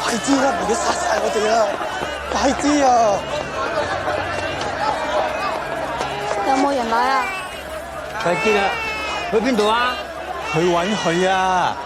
快啲啦，唔好殺晒我哋啊！快啲啊！有冇人來啊？快啲啦！去邊度啊？去揾佢啊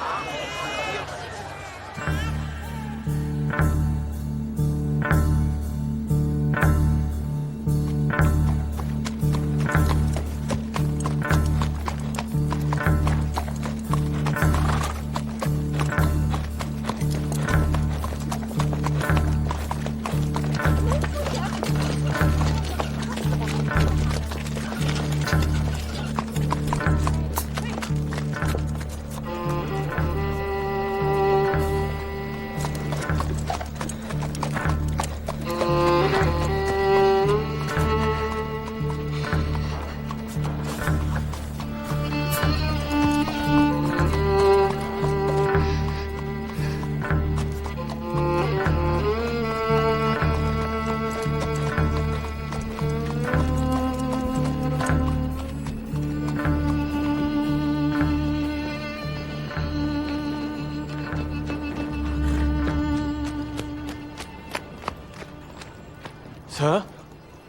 ！Sir,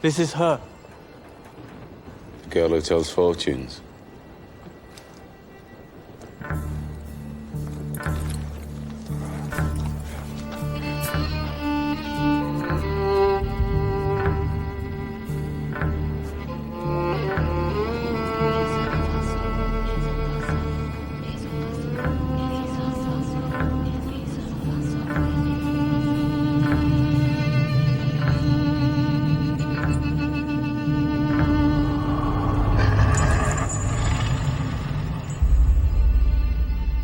this is her. The girl who tells fortunes.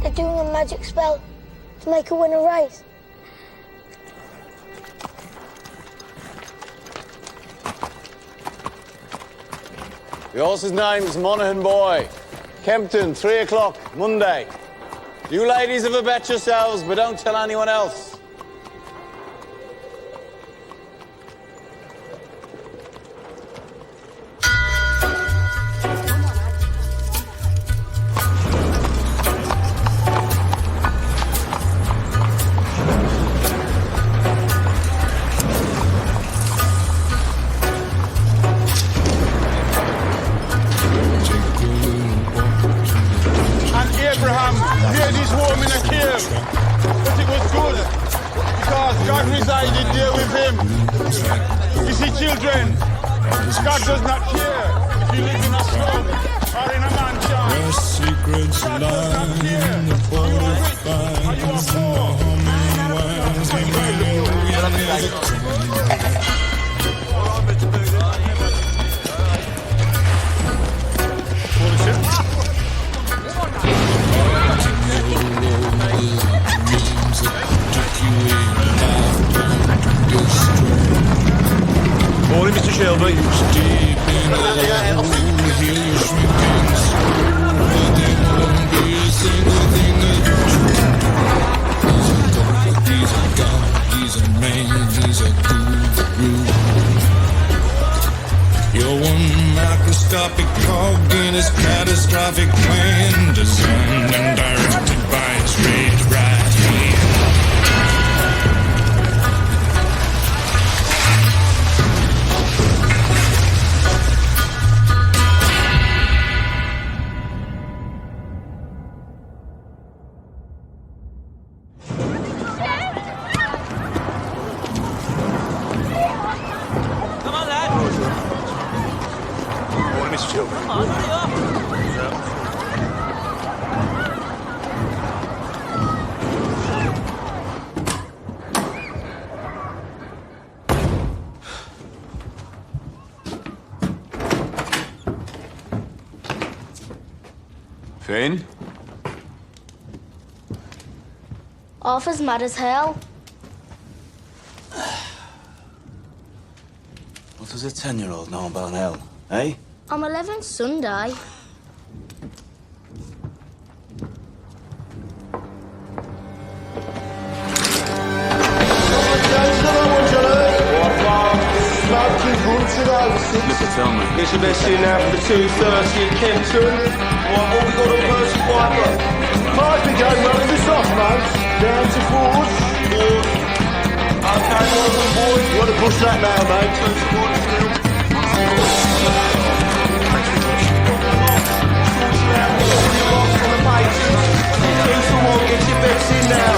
They're doing a magic spell to make her win a race. The horse's name's Monaghan Boy. Kempton, 3 o'clock, Monday. You ladies have a bet yourselves, but don't tell anyone else. Morning, Mr. Shelby. You're one microscopic cog in his catastrophic plan, designed and directed by his red right hand. Finn? Arthur's mad as hell. What does a 10-year-old know about hell, eh? I'm 11 Sunday. It's your best in now for the 2:30 at Kempton. Right, what we got on first fight? Might be going running this off, mate. Down to fours. Okay, Monaghan boy. You want to push that now, mate? 2 to 1, get your bets in now.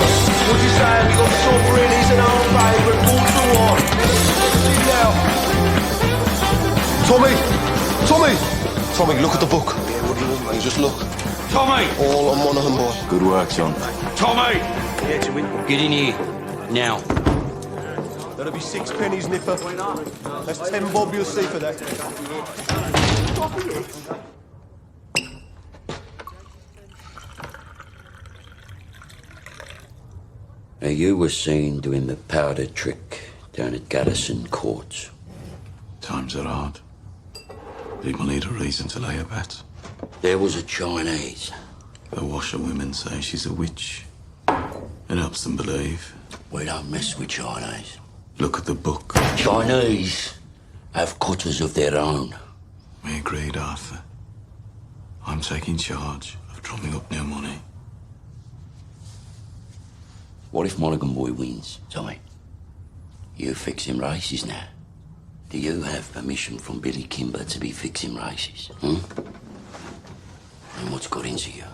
What do you say? We got Silver in, he's an old favourite. 4 to 1. Now. Tommy! Tommy! Tommy, look at the book. Yeah, what do you want, mate? Just look. Tommy! All on Monaghan boy. Good work, John. Tommy! Get in here. Now. That'll be 6 pennies, Nipper. That's 10 bob you'll see for that. Now, you were seen doing the powder trick down at Garrison Court. Times are hard. People need a reason to lay a bet. There was a Chinese. The washerwomen say she's a witch. It helps them believe. We don't mess with Chinese. Look at the book. Chinese have cutters of their own. We agreed, Arthur. I'm taking charge of drumming up new money. What if Monaghan boy wins, Tommy? You fix him races now. Do you have permission from Billy Kimber to be fixing races? And what's got into you?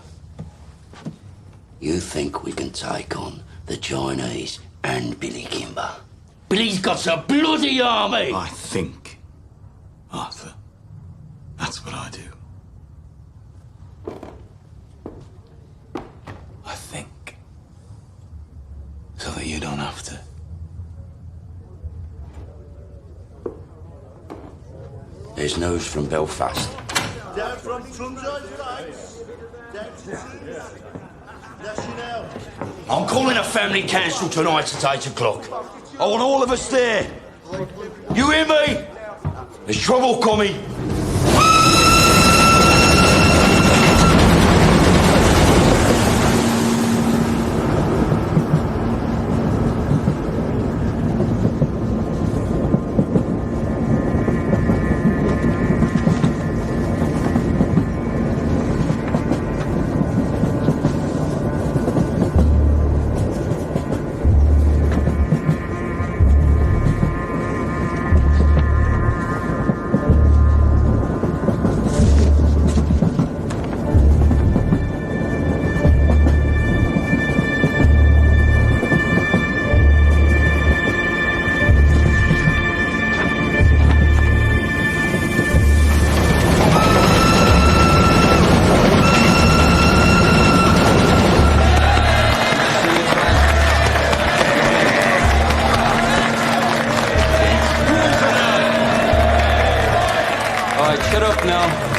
You think we can take on the Chinese and Billy Kimber? Billy's got a bloody army! I think, Arthur. That's what I do. I think. So that you don't have to. There's news from Belfast. Down from Trumside Heights. Down to National. I'm calling a family council tonight at 8 o'clock. I want all of us there. You hear me? There's trouble coming.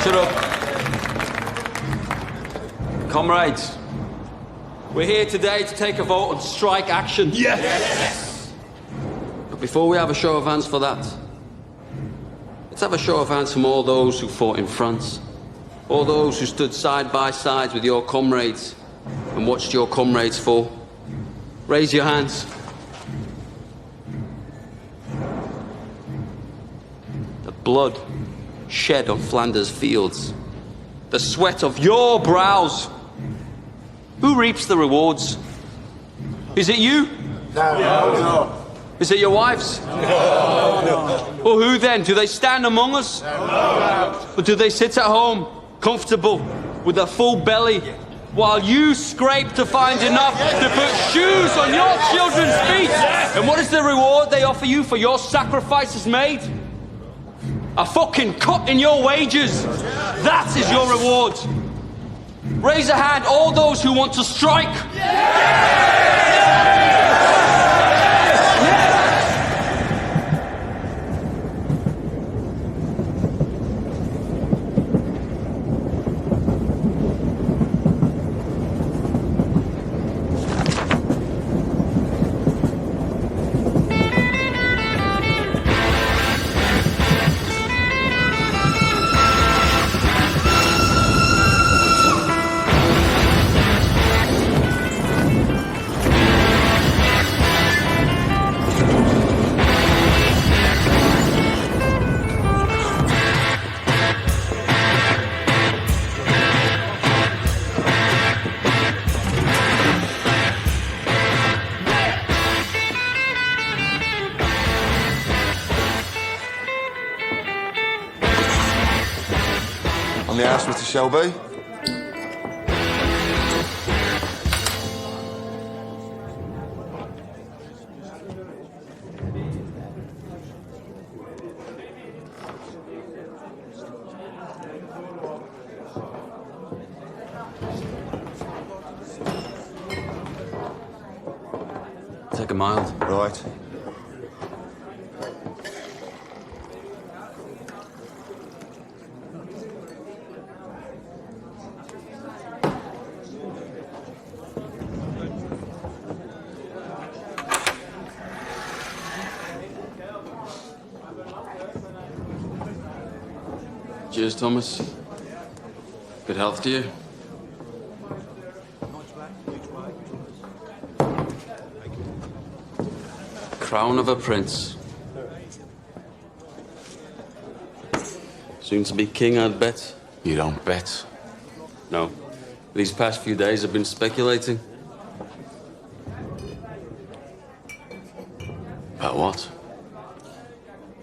Shut up. Comrades, we're here today to take a vote on strike action. Yes! But before we have a show of hands for that, let's have a show of hands from all those who fought in France, all those who stood side by side with your comrades and watched your comrades fall. Raise your hands. The blood shed on Flanders fields, the sweat of your brows. Who reaps the rewards? Is it you? No. Is it your wives? No. Well, who then? Do they stand among us? No. Or do they sit at home, comfortable, with a full belly, while you scrape to find enough to put shoes on your children's feet? And what is the reward they offer you for your sacrifices made? A fucking cut in your wages. That is your reward. Raise a hand, all those who want to strike. On the house, Mr. Shelby. Take a mild. Right. Cheers, Thomas. Good health to you. Crown of a prince. Soon to be king, I'd bet. You don't bet. No. These past few days I've been speculating. About what?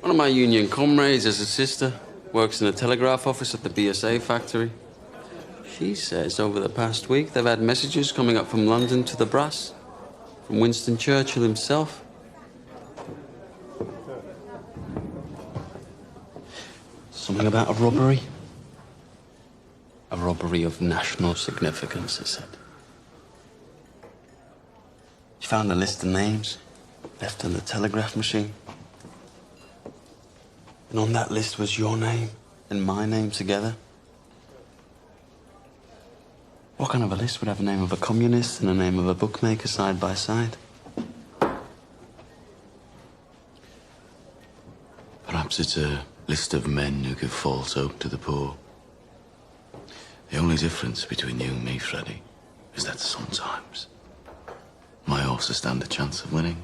One of my union comrades has a sister. Works in a telegraph office at the BSA factory. She says over the past week they've had messages coming up from London to the brass. From Winston Churchill himself. Something about a robbery? A robbery of national significance, they said. She found a list of names left on the telegraph machine. And on that list was your name and my name together. What kind of a list would have the name of a communist and the name of a bookmaker side by side? Perhaps it's a list of men who give false hope to the poor. The only difference between you and me, Freddie, is that sometimes my horses stand a chance of winning.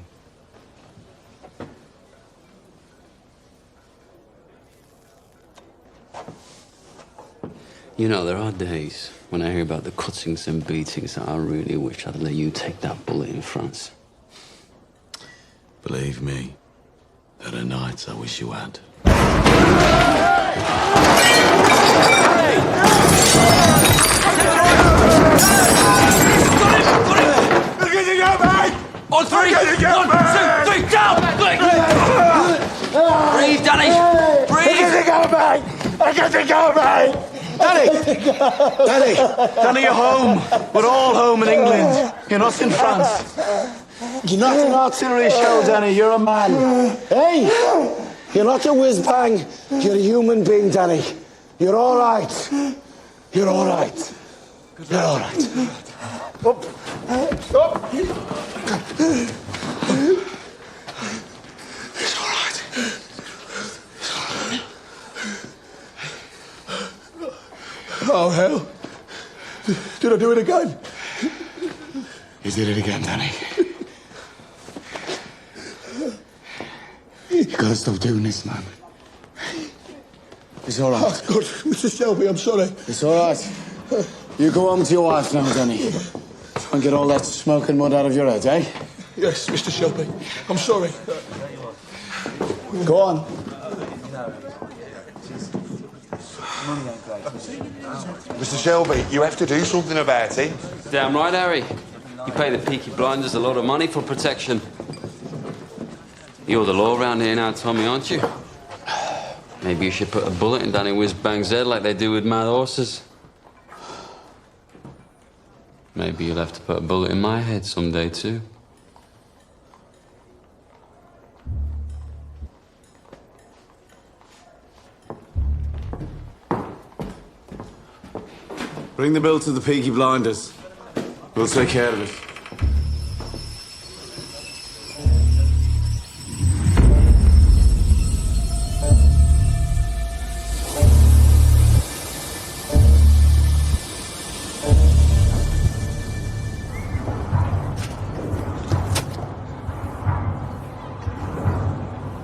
You know, there are days when I hear about the cuttings and beatings that I really wish I'd let you take that bullet in France. Believe me, there are nights I wish you had. On three! 1, 2, 3, down! Breathe, Danny! Breathe! Danny, you're home. We're all home in England. You're not in France. You're not an artillery show, Danny. You're a man. Hey, you're not a whiz-bang. You're a human being, Danny. You're all right. You're all right. You're all right. Up. Up. It's all right. It's all right. Oh, hell. Did I do it again? You did it again, Danny. You gotta stop doing this, man. It's all right. Oh, good. Mr. Shelby, I'm sorry. It's all right. You go home to your wife now, Danny. Try and get all that smoke and mud out of your head, eh? Yes, Mr. Shelby. I'm sorry. Go on. Mr. Shelby, you have to do something about it. Damn right, Harry. You pay the Peaky Blinders a lot of money for protection. You're the law around here now, Tommy, aren't you? Maybe you should put a bullet in Danny Whiz-Bang's head like they do with mad horses. Maybe you'll have to put a bullet in my head someday, too. Bring the bill to the Peaky Blinders. We'll take care of it.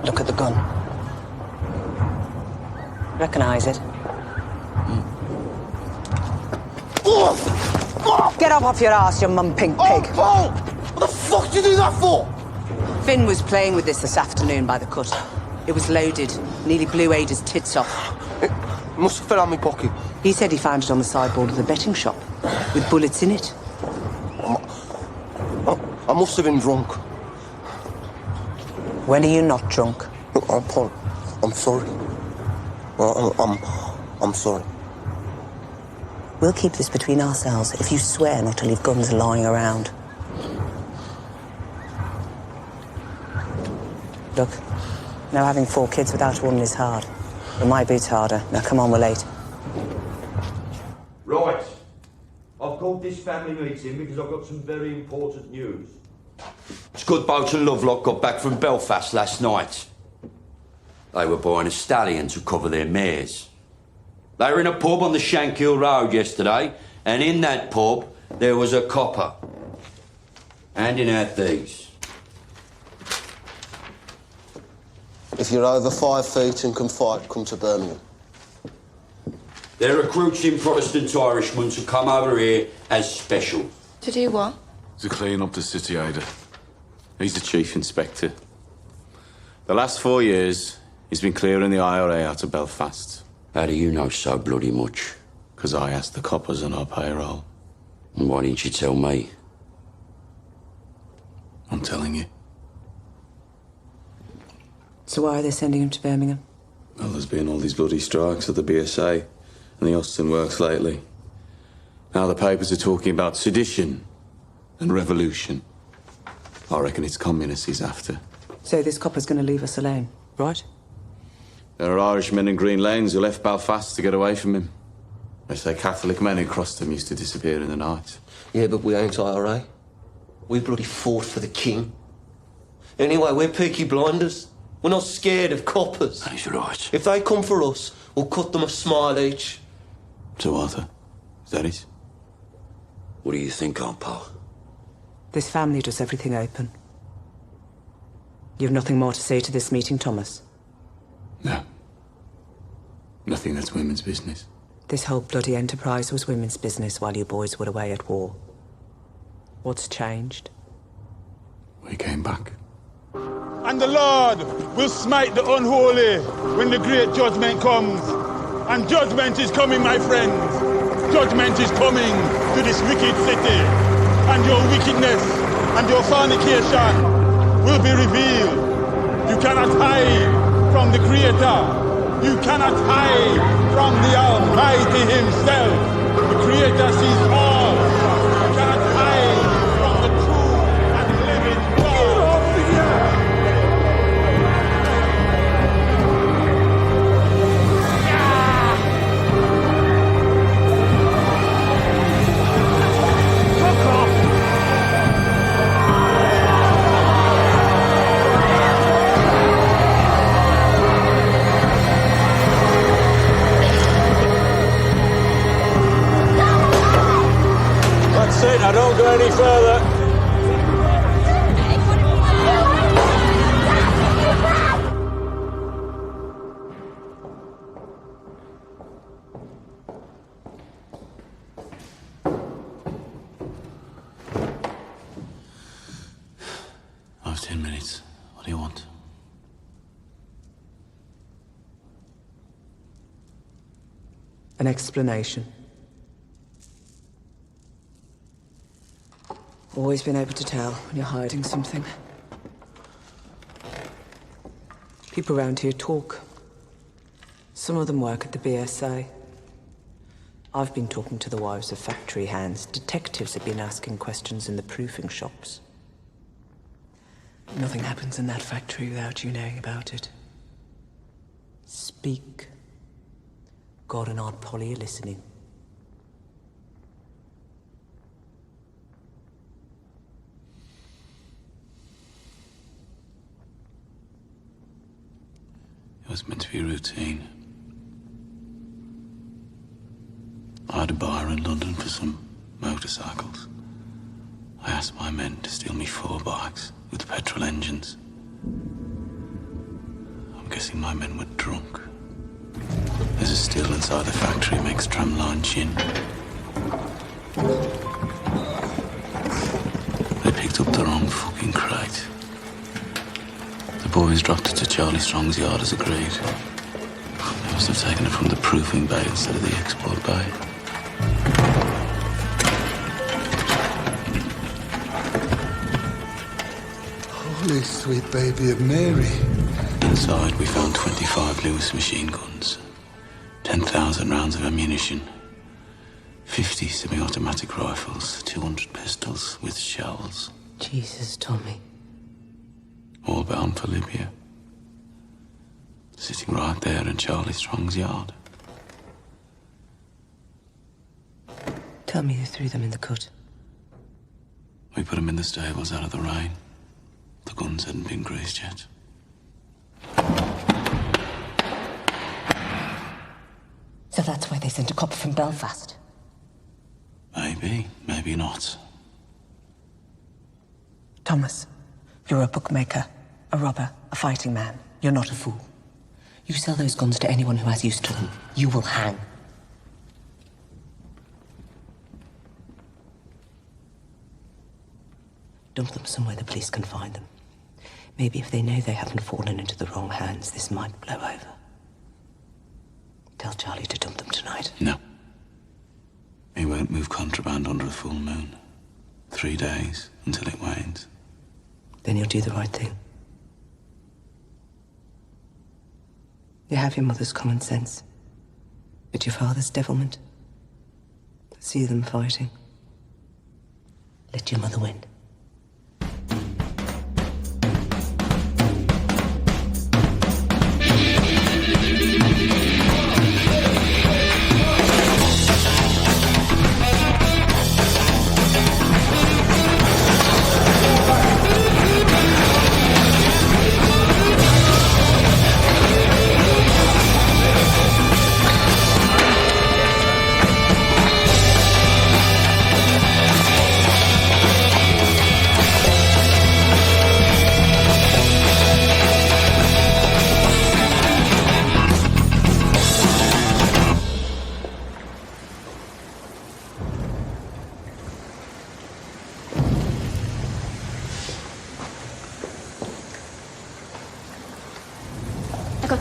Look at the gun. Recognize it? Get up off your ass, you mum-pink pig. Oh, Paul! What the fuck did you do that for? Finn was playing with this afternoon by the cut. It was loaded. Nearly blew Ada's tits off. Must have fell out my pocket. He said he found it on the sideboard of the betting shop, with bullets in it. I must have been drunk. When are you not drunk? Look, I'm sorry. I'm sorry. We'll keep this between ourselves if you swear not to leave guns lying around. Look, now having 4 kids without a woman is hard. But my boot's harder. Now come on, we're late. Right. I've called this family meeting because I've got some very important news. Scudboat and Lovelock got back from Belfast last night. They were buying a stallion to cover their mares. They were in a pub on the Shankill Road yesterday, and in that pub there was a copper handing out these. If you're over 5 feet and can fight, come to Birmingham. They're recruiting Protestant Irishmen to come over here as special. To do what? To clean up the city, Ada. He's the chief inspector. The last 4 years, he's been clearing the IRA out of Belfast. How do you know so bloody much? Because I asked the coppers on our payroll. And why didn't you tell me? I'm telling you. So why are they sending him to Birmingham? Well, there's been all these bloody strikes at the BSA and the Austin Works lately. Now the papers are talking about sedition and revolution. I reckon it's communists he's after. So this copper's going to leave us alone, right? There are Irishmen in Green Lanes who left Belfast to get away from him. They say Catholic men who crossed them used to disappear in the night. Yeah, but we ain't IRA. We bloody fought for the king. Anyway, we're Peaky Blinders. We're not scared of coppers. He's right. If they come for us, we'll cut them a smile each. So, Arthur, is that it? What do you think, Aunt Pal? This family does everything open. You have nothing more to say to this meeting, Thomas? No. Nothing that's women's business. This whole bloody enterprise was women's business while you boys were away at war. What's changed? We came back. And the Lord will smite the unholy when the great judgment comes. And judgment is coming, my friends. Judgment is coming to this wicked city. And your wickedness and your fornication will be revealed. You cannot hide from the Creator. You cannot hide from the Almighty Himself. The Creator sees all. You cannot hide from the true and living God. That's it, I don't go any further. I have 10 minutes. What do you want? An explanation. Always been able to tell when you're hiding something. People around here talk. Some of them work at the BSA. I've been talking to the wives of factory hands. Detectives have been asking questions in the proofing shops. Nothing happens in that factory without you knowing about it. Speak. God and Aunt Polly are listening. It was meant to be routine. I had a bar in London for some motorcycles. I asked my men to steal me 4 bikes with petrol engines. I'm guessing my men were drunk. There's a still inside the factory makes tramline gin. They picked up the wrong fucking crate. The boys dropped it to Charlie Strong's yard as agreed. There Must have taken it from the proofing bay instead of the export bay. Holy sweet baby of Mary. Inside, we found 25 Lewis machine guns, 10,000 rounds of ammunition, 50 semi-automatic rifles, 200 pistols with shells. Jesus, Tommy. All bound for Libya. Sitting right there in Charlie Strong's yard. Tell me who threw them in the cut. We put them in the stables out of the rain. The guns hadn't been greased yet. So that's why they sent a copper from Belfast? Maybe, maybe not. Thomas, you're a bookmaker, a robber, a fighting man. You're not a fool. You sell those guns to anyone who has use to them. You will hang. Dump them somewhere the police can find them. Maybe if they know they haven't fallen into the wrong hands, this might blow over. Tell Charlie to dump them tonight. No. He won't move contraband under a full moon. 3 days until it wanes. Then you'll do the right thing. You have your mother's common sense, but your father's devilment. See them fighting. Let your mother win.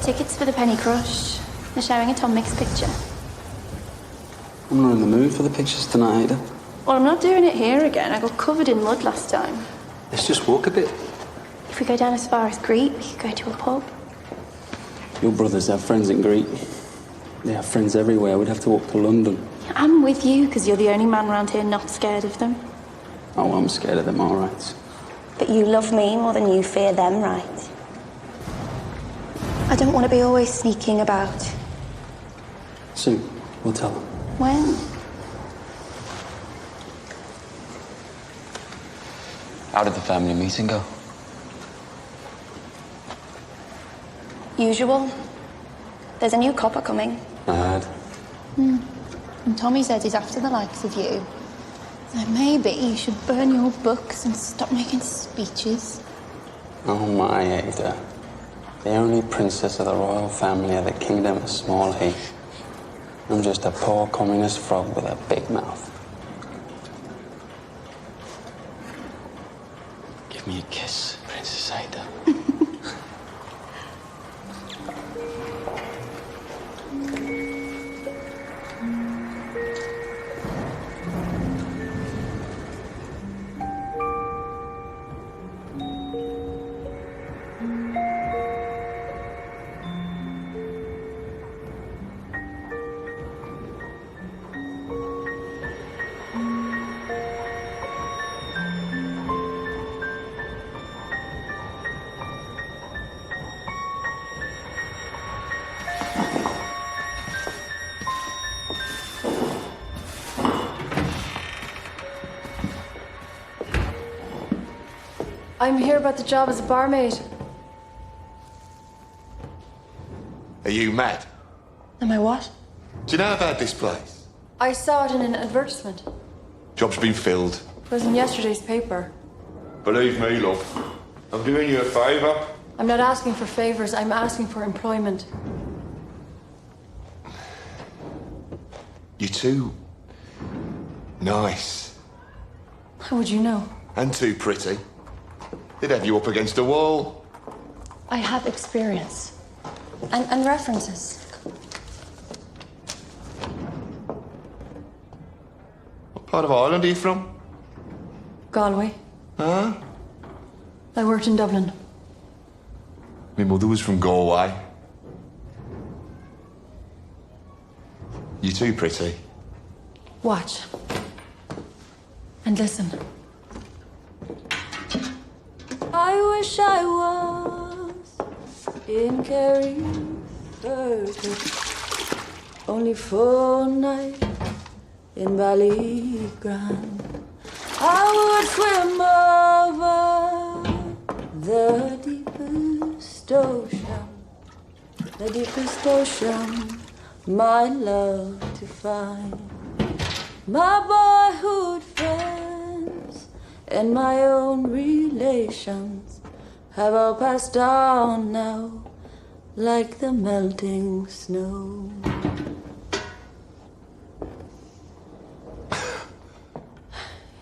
Tickets for the Penny Crush. They're showing a Tom Mix picture. I'm not in the mood for the pictures tonight, Ada. Well, I'm not doing it here again. I got covered in mud last time. Let's just walk a bit. If we go down as far as Greek, we could go to a pub. Your brothers have friends in Greece. They have friends everywhere. We'd have to walk to London. I'm with you because you're the only man around here not scared of them. Oh, I'm scared of them, all right. But you love me more than you fear them, right? I don't want to be always sneaking about. Soon, we'll tell them. When? How did the family meeting go? Usual. There's a new copper coming. I heard. And Tommy says he's after the likes of you. So maybe you should burn your books and stop making speeches. Oh my, Ada. The only princess of the royal family of the kingdom of Small Heath. I'm just a poor communist frog with a big mouth. Give me a kiss, Princess Ada. I'm here about the job as a barmaid. Are you mad? Am I what? Do you know about this place? I saw it in an advertisement. Job's been filled. It was in yesterday's paper. Believe me, love. I'm doing you a favour. I'm not asking for favors, I'm asking for employment. You're too nice. How would you know? And too pretty. They'd have you up against a wall. I have experience. And references. Part of Ireland are you from? Galway. Huh? I worked in Dublin. My mother was from Galway. You too pretty. Watch. And listen. I wish I was in Kerry, only for a night in Ballygrand. I would swim over the deepest ocean, my love to find. My boyhood friends and my own relations have all passed on now, like the melting snow.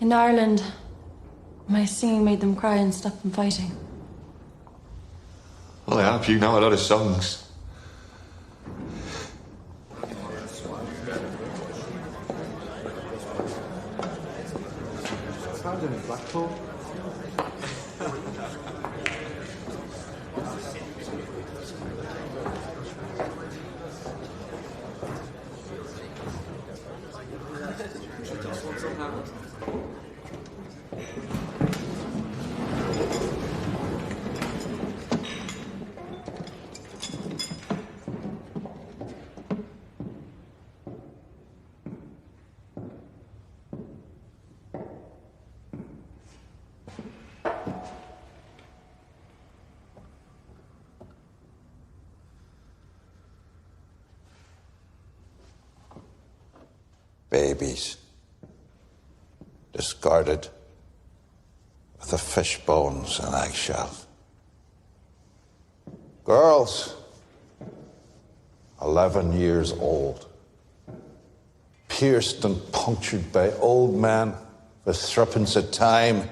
In Ireland, my singing made them cry and stop them fighting. Well, I hope you know a lot of songs. Babies, discarded with the fish bones and eggshells. Girls, 11 years old, pierced and punctured by old men with threepence a time,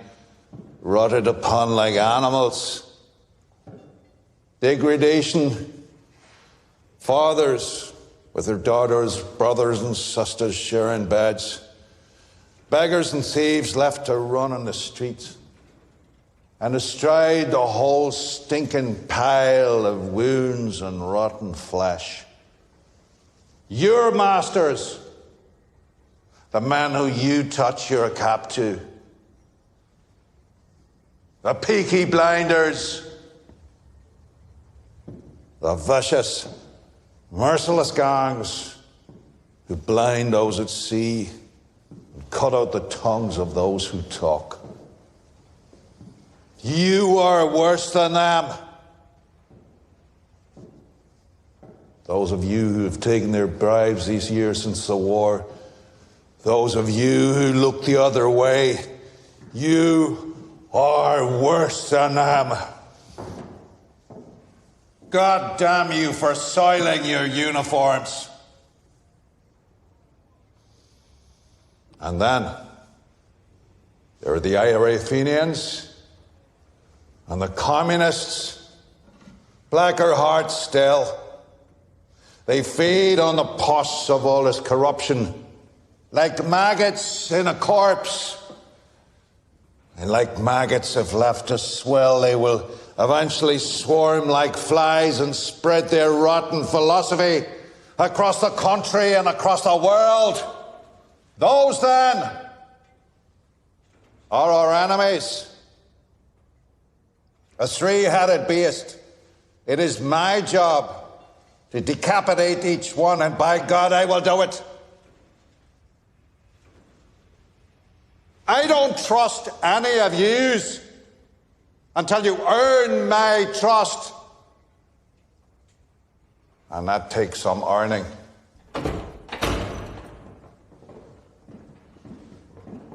rotted upon like animals. Degradation, fathers with their daughters, brothers and sisters sharing beds. Beggars and thieves left to run on the streets. And astride the whole stinking pile of wounds and rotten flesh. Your masters, the men who you touch your cap to. The Peaky Blinders. The vicious, merciless gangs who blind those at sea and cut out the tongues of those who talk. You are worse than them. Those of you who have taken their bribes these years since the war, those of you who look the other way, you are worse than them. God damn you for soiling your uniforms. And then there are the IRA Fenians and the communists, blacker hearts still. They feed on the pus of all this corruption like maggots in a corpse. And like maggots, if left to swell, they will eventually swarm like flies and spread their rotten philosophy across the country and across the world. Those, then, are our enemies. A three-headed beast. It is my job to decapitate each one, and by God, I will do it. I don't trust any of yous until you earn my trust. And that takes some earning.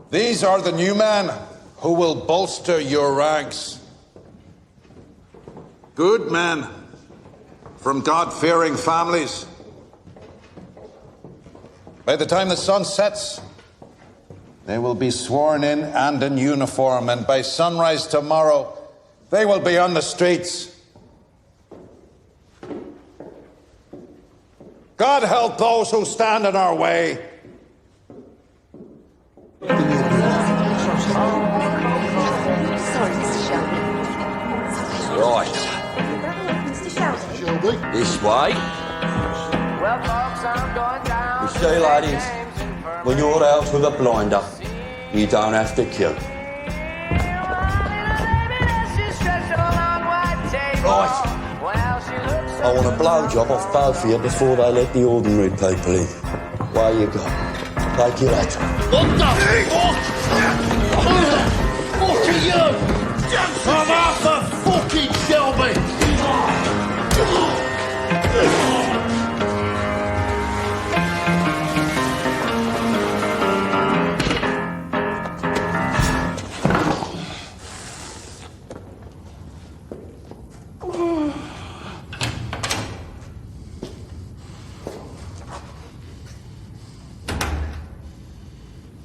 These are the new men who will bolster your ranks. Good men from God-fearing families. By the time the sun sets, they will be sworn in and in uniform, and by sunrise tomorrow, they will be on the streets. God help those who stand in our way. Right. Mr. Shelby? This way. You see, ladies, when you're out with a blinder, you don't have to queue. Right. I want a blowjob off both of you before they let the ordinary people in. Where you go? Take your hat. What the fuck? Fuck are you? I'm Arthur fucking Shelby.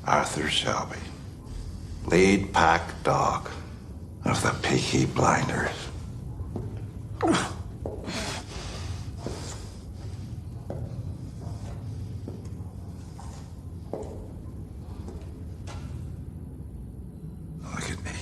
Arthur Shelby, lead pack dog of the Peaky Blinders. Look at me.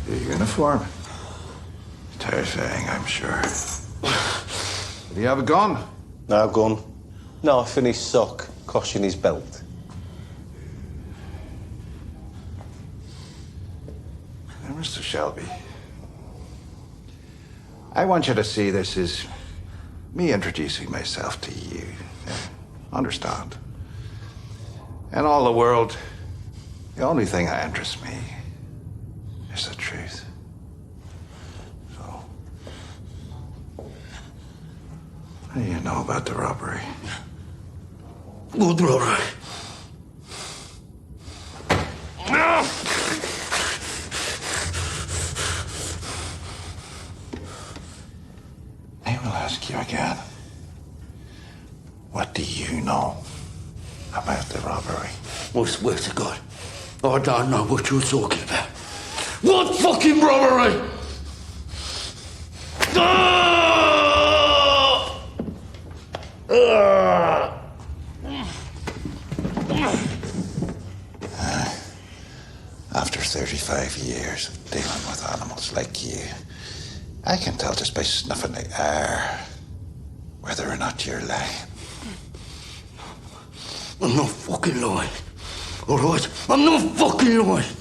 Your uniform? Terrifying, I'm sure. Do you have a gun? No gun. Knife in his sock, cosh in his belt. Now, Mr. Shelby, I want you to see this as me introducing myself to you. Understand? In all the world, the only thing that interests me is the truth. So, what do you know about the robbery? What robbery? I will ask you again. What do you know about the robbery? I swear to God, I don't know what you're talking about. What fucking robbery? After 35 years of dealing with animals like you, I can tell just by snuffing the air whether or not you're lying. I'm not fucking lying. All right? I'm not fucking lying.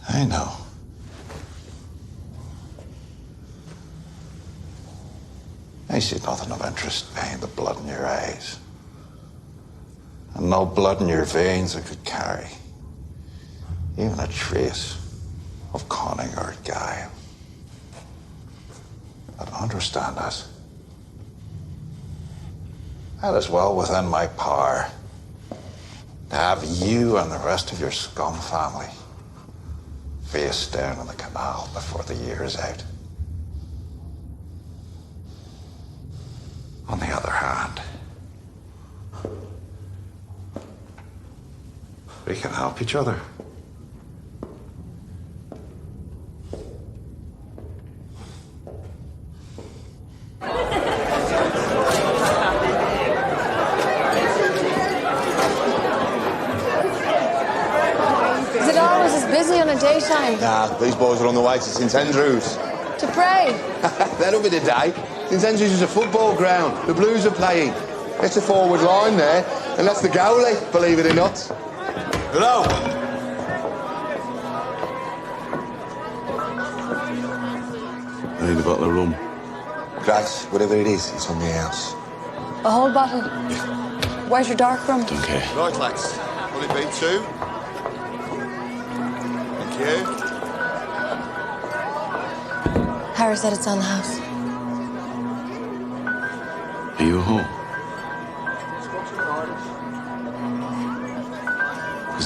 I know. I see nothing of interest behind the blood in your eyes. And no blood in your veins that could carry even a trace of cunning or guile. But understand this. That is well within my power to have you and the rest of your scum family face down in the canal before the year is out. On the other hand, we can help each other. Is it always as busy on a daytime? Nah, these boys are on the way to St Andrews. To pray? That'll be the day. St Andrews is a football ground. The Blues are playing. That's the forward line there, and that's the goalie, believe it or not. Hello. I need a bottle of rum. Grace, whatever it is, it's on the house. A whole bottle? Where's your dark rum? Don't care. Right, lads. Will it be 2? Thank you. Harry said it's on the house. Are you home?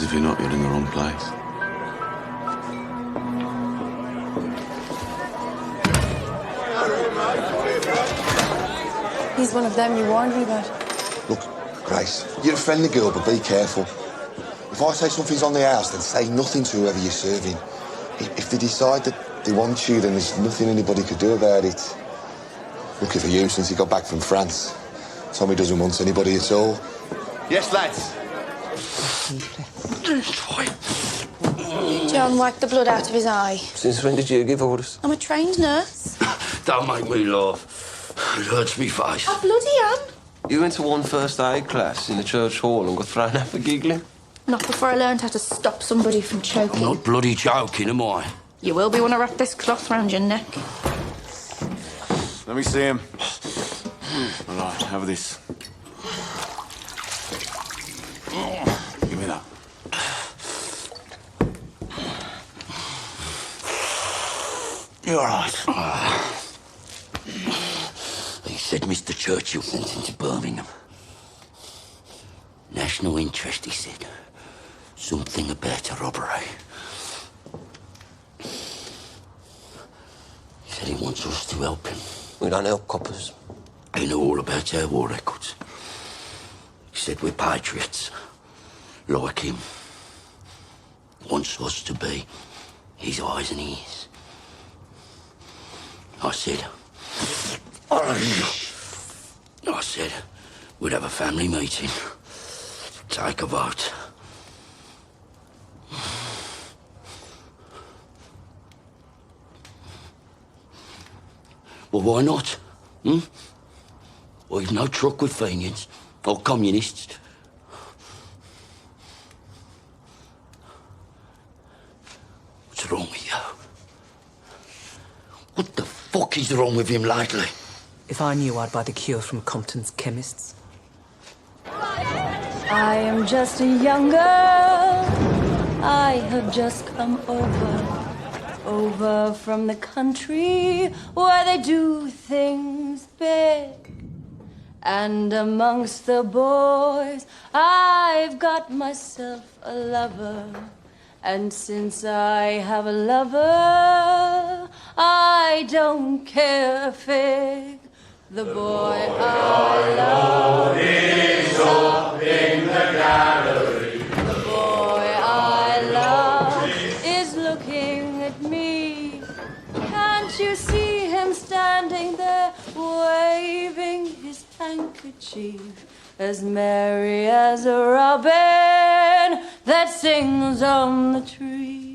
Because if you're not, you're in the wrong place. He's one of them you warned me about. Look, Grace, you're a friendly girl, but be careful. If I say something's on the house, then say nothing to whoever you're serving. If they decide that they want you, then there's nothing anybody could do about it. Lucky for you, since he got back from France. Tommy doesn't want anybody at all. Yes, lads. John wiped the blood out of his eye. Since when did you give orders? I'm a trained nurse. Don't make me laugh. It hurts me face. I bloody am. You went to one first aid class in the church hall and got thrown out for giggling? Not before I learned how to stop somebody from choking. I'm not bloody joking, am I? You will be when I wrap this cloth round your neck. Let me see him. All right, have this. Give me that. You're all right. He said Mr. Churchill sent him to Birmingham. National interest, he said. Something about a robbery. He said he wants us to help him. We don't help coppers. He knew all about our war records. He said we're patriots, like him. Wants us to be his eyes and ears. I said we'd have a family meeting, take a vote. Well, why not? Well, you've no truck with Fenians or communists. What's wrong with you? What the fuck is wrong with him lately? If I knew, I'd buy the cure from Compton's chemists. I am just a young girl. I have just come over from the country where they do things big. And amongst the boys, I've got myself a lover. And since I have a lover, I don't care a fig. The boy I love is up in the gallery. The boy I love is looking at me. Can't you see him standing there, waving his handkerchief, as merry as a robin that sings on the tree?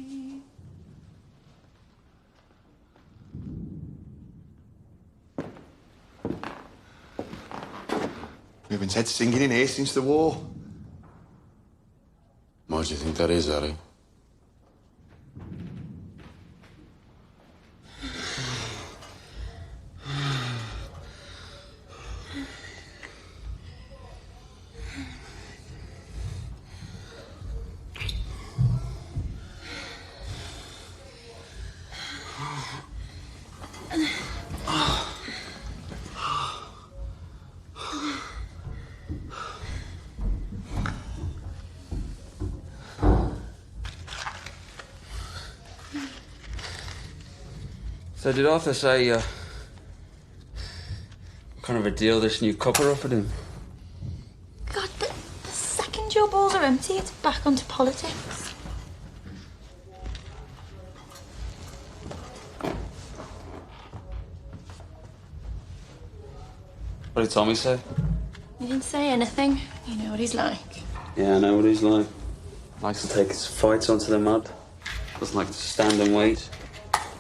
We've been said singing in here since the war. Why do you think that is, Harry? So did Arthur say, what kind of a deal this new copper offered him? God, the second your balls are empty, it's back onto politics. What did Tommy say? He didn't say anything. You know what he's like. Yeah, I know what he's like. Likes to take his fights onto the mud. Doesn't like to stand and wait.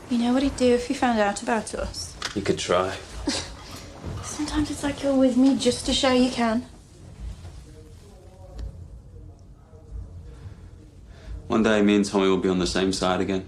You know what he'd do if he found out about us? You could try. Sometimes it's like you're with me just to show you can. One day, me and Tommy will be on the same side again.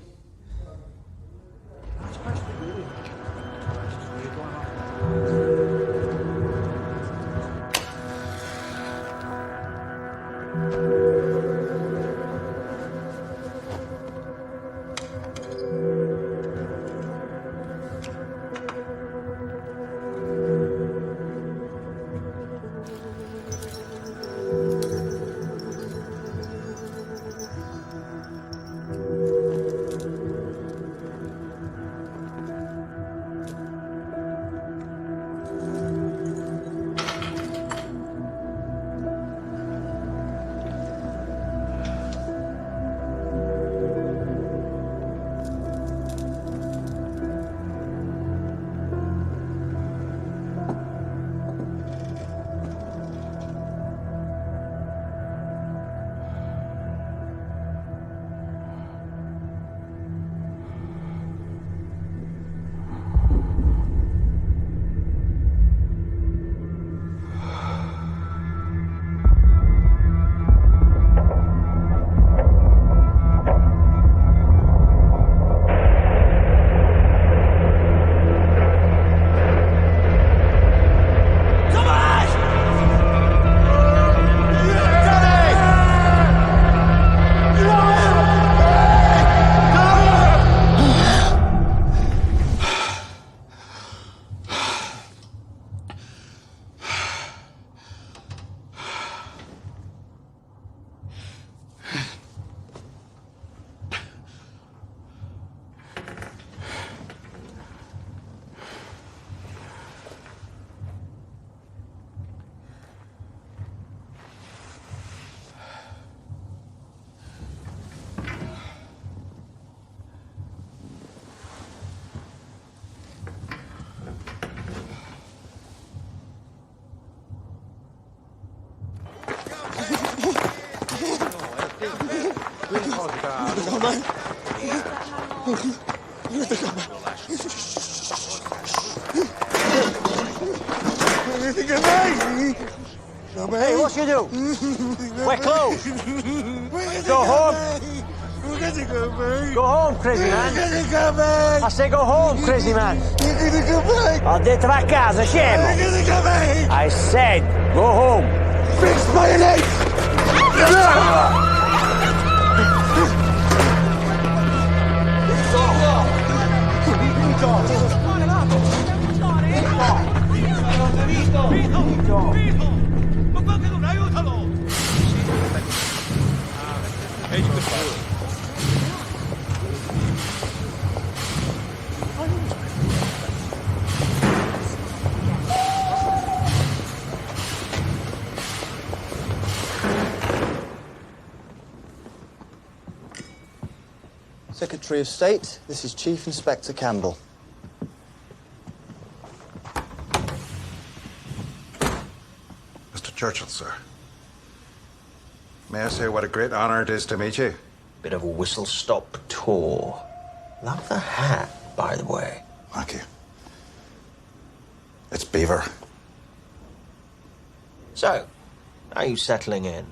Hey, what you do? We're closed. Go home. Go home, crazy man. I say go home, crazy man. Ho detto va a casa, scemo. I said go home. Fix mayonnaise. Secretary of State, this is Chief Inspector Campbell. Mr. Churchill, sir. May I say what a great honor it is to meet you? Bit of a whistle-stop tour. Love the hat, by the way. Thank you. It's Beaver. So, are you settling in?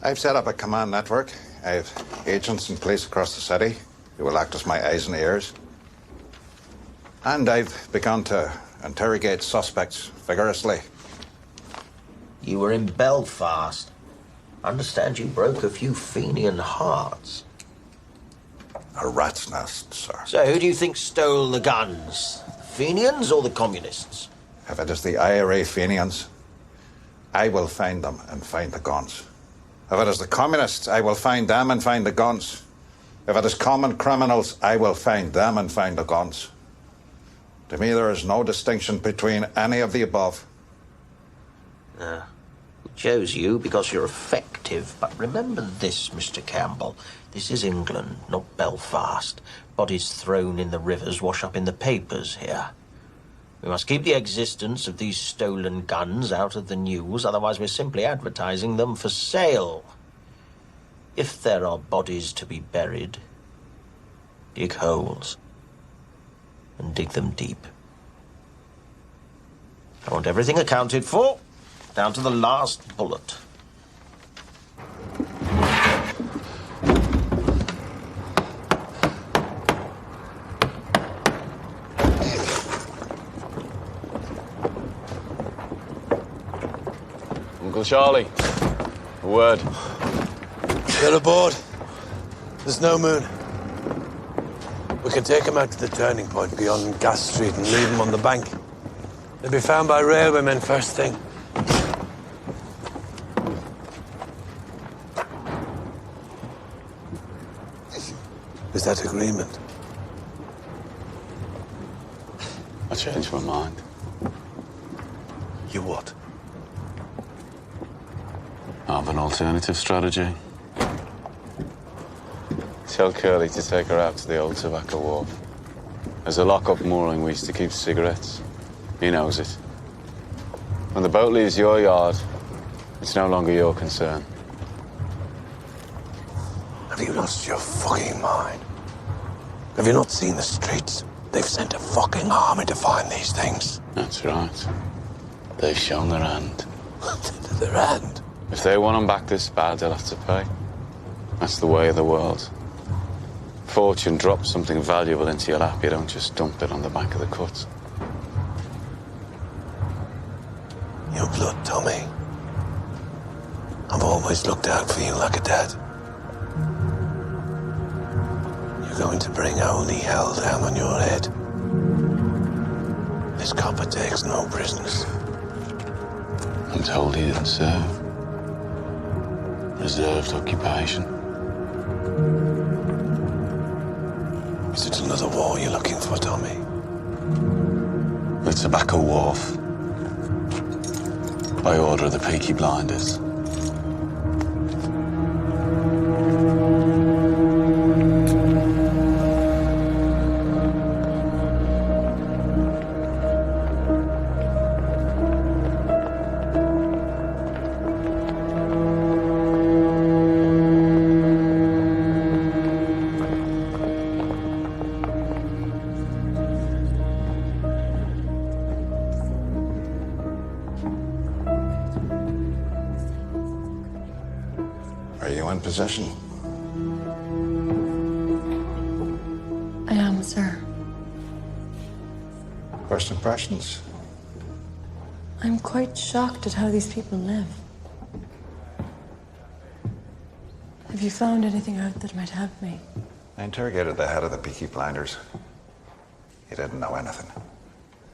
I've set up a command network. I have agents in place across the city who will act as my eyes and ears. And I've begun to interrogate suspects vigorously. You were in Belfast. Understand you broke a few Fenian hearts. A rat's nest, sir. So who do you think stole the guns? The Fenians or the communists? If it is the IRA Fenians, I will find them and find the guns. If it is the communists, I will find them and find the guns. If it is common criminals, I will find them and find the guns. To me, there is no distinction between any of the above. We chose you because you're effective. But remember this, Mr. Campbell. This is England, not Belfast. Bodies thrown in the rivers wash up in the papers here. We must keep the existence of these stolen guns out of the news, otherwise we're simply advertising them for sale. If there are bodies to be buried, dig holes and dig them deep. I want everything accounted for, down to the last bullet. Uncle Charlie, a word. Get aboard. There's no moon. We can take them out to the turning point beyond Gas Street and leave them on the bank. They'll be found by railwaymen first thing. Is that agreement? I changed my mind. You what? I have an alternative strategy. Tell Curly to take her out to the old tobacco wharf. There's a lock-up mooring we used to keep cigarettes. He knows it. When the boat leaves your yard, it's no longer your concern. Have you lost your fucking mind? Have you not seen the streets? They've sent a fucking army to find these things. That's right. They've shown their hand. Their hand? If they want them back this bad, they'll have to pay. That's the way of the world. Fortune drops something valuable into your lap, you don't just dump it on the back of the cut. Your blood, Tommy. I've always looked out for you like a dad. You're going to bring holy hell down on your head. This copper takes no prisoners. I'm told he didn't serve. Reserved occupation. Is it another war you're looking for, Tommy? The tobacco wharf. By order of the Peaky Blinders. possession? I am, sir. First impressions? I'm quite shocked at how these people live. Have you found anything out that might help me? I interrogated the head of the Bieky blinders. He didn't know anything.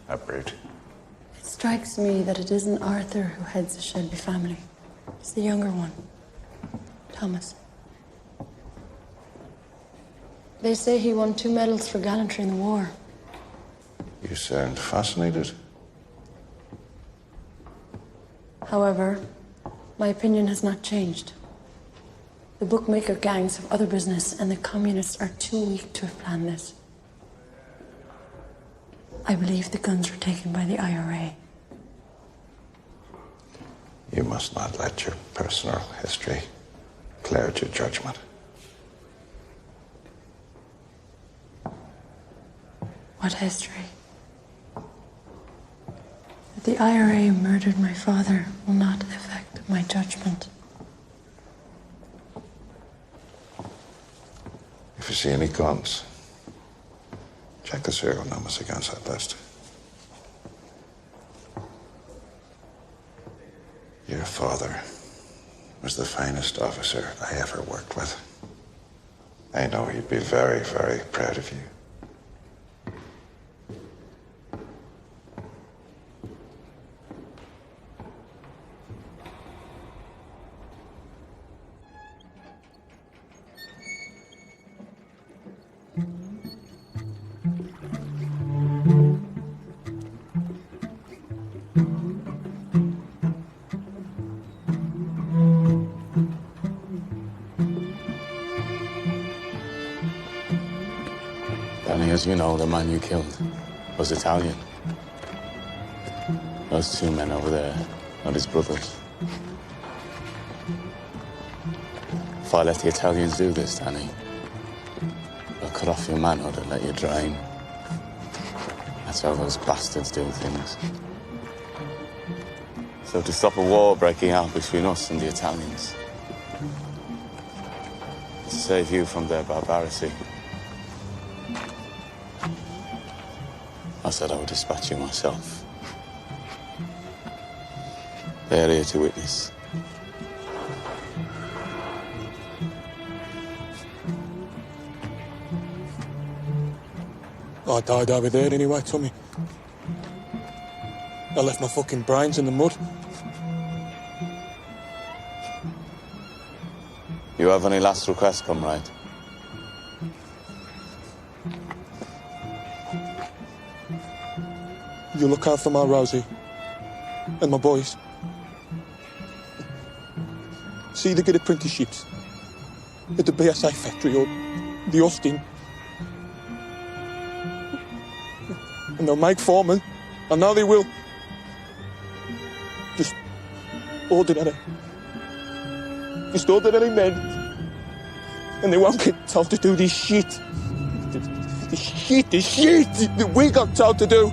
A brute. It strikes me that it isn't Arthur who heads the Shelby family. It's the younger one, Thomas. They say he won 2 medals for gallantry in the war. You sound fascinated. However, my opinion has not changed. The bookmaker gangs have other business, and the communists are too weak to have planned this. I believe the guns were taken by the IRA. You must not let your personal history cloud your judgment. What history? That the IRA murdered my father will not affect my judgment. If you see any guns, check the serial numbers against that list. Your father was the finest officer I ever worked with. I know he'd be very, very proud of you. As you know, the man you killed was Italian. Those 2 men over there are his brothers. If I let the Italians do this, Danny, they'll cut off your manhood and let you drain. That's how those bastards do things. So to stop a war breaking out between us and the Italians, to save you from their barbarity, I said I would dispatch you myself. They are here to witness. I died over there anyway, Tommy. I left my fucking brains in the mud. You have any last requests, comrade? You look out for my Rosie and my boys. See they get apprenticeships at the BSA factory or the Austin. And they'll make foremen. I know they will. Just ordinary men. And they won't get told to do this shit. The shit that we got told to do.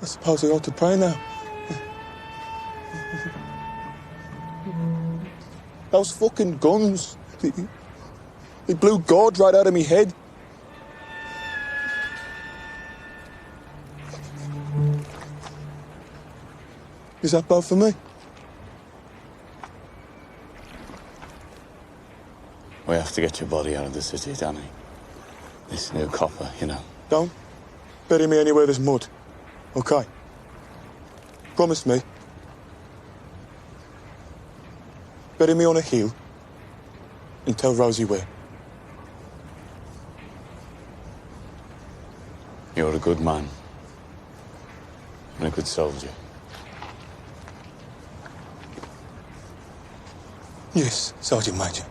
I suppose I ought to pray now. Those fucking guns, they blew God right out of me head. Is that both for me? We have to get your body out of the city, Danny. This new copper, you know. Don't bury me anywhere there's mud. Okay. Promise me. Bury me on a hill and tell Rosie where. You're a good man and a good soldier. Yes, Sergeant Major.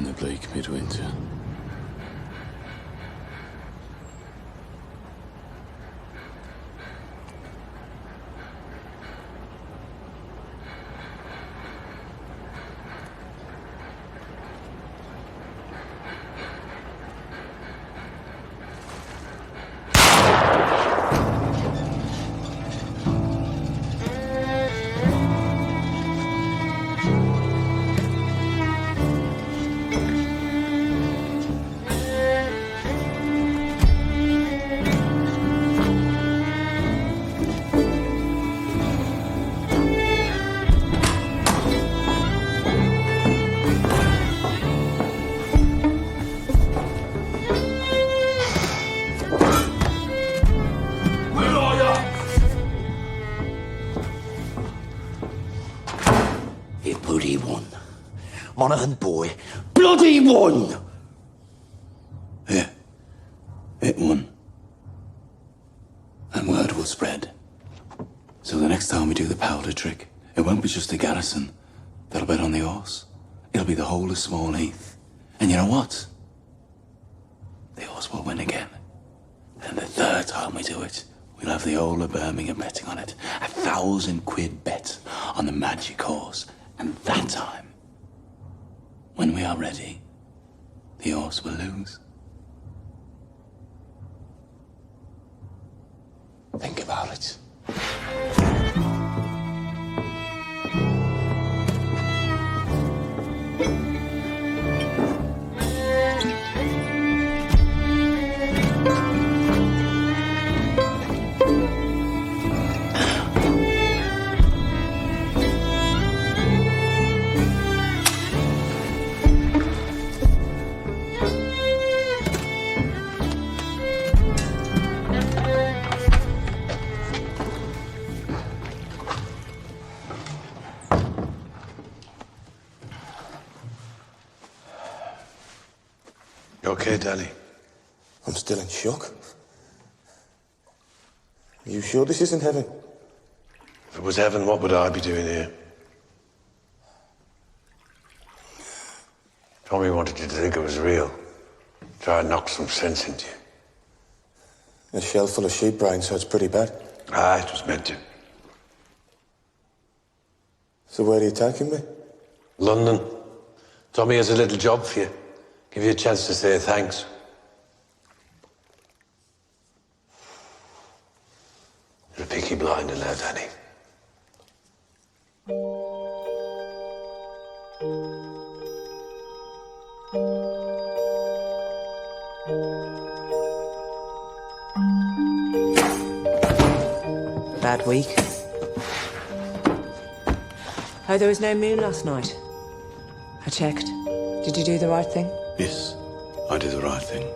in the bleak midwinter. Monaghan boy, bloody won! Yeah, it won. And word will spread. So the next time we do the powder trick, it won't be just a garrison that'll bet on the horse. It'll be the whole of Small Heath. And you know what? The horse will win again. And the third time we do it, we'll have the whole of Birmingham betting on it. 1,000 quid bet on the magic horse. And that time, when we are ready, the horse will lose. Think about it. You okay, Danny? I'm still in shock. Are you sure this isn't heaven? If it was heaven, what would I be doing here? Tommy wanted you to think it was real. Try and knock some sense into you. A shell full of sheep brain, so it's pretty bad. Ah, it was meant to. So where are you taking me? London. Tommy has a little job for you. Give you a chance to say thanks. You're a Peaky Blinder now, Danny. Bad week. Oh, there was no moon last night. I checked. Did you do the right thing? Yes, I did the right thing.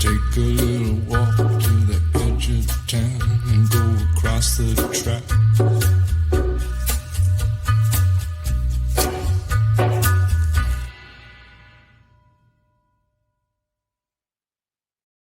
Take a little walk to the edge of town and go across the track.